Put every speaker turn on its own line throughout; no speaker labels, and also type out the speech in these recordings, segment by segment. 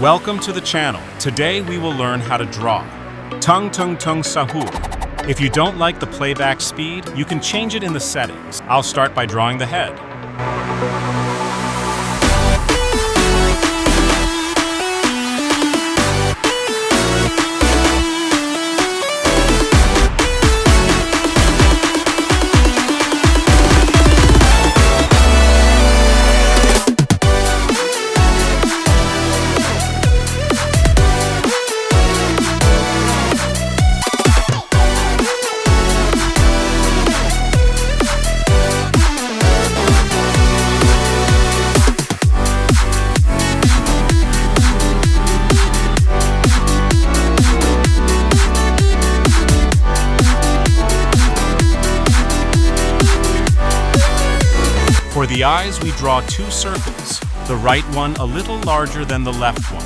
Welcome to the channel. Today we will learn how to draw Tung Tung Tung Sahur. If you don't like the playback speed, you can change it in the settings. I'll start by drawing the head. For the eyes, we draw two circles, the right one a little larger than the left one.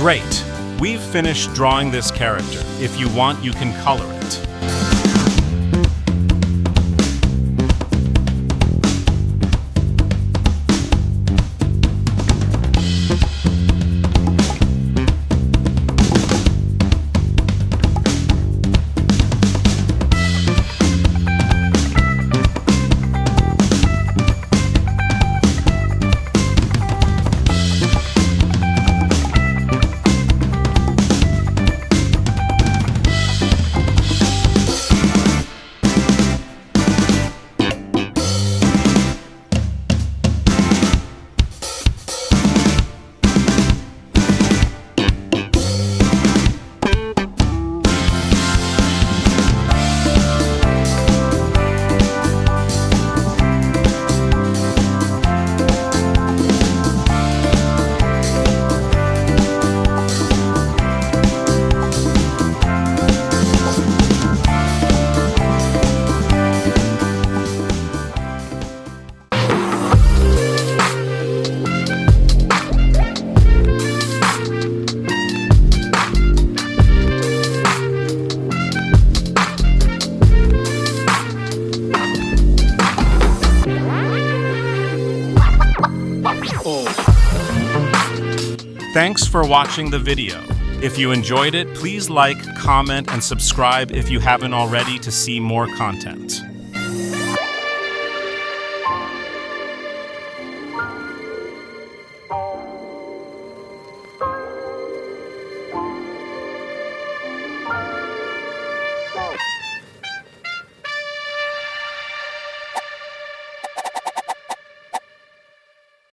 Great! We've finished drawing this character. If you want, you can color it. Thanks for watching the video. If you enjoyed it, please like, comment, and subscribe if you haven't already to see more content.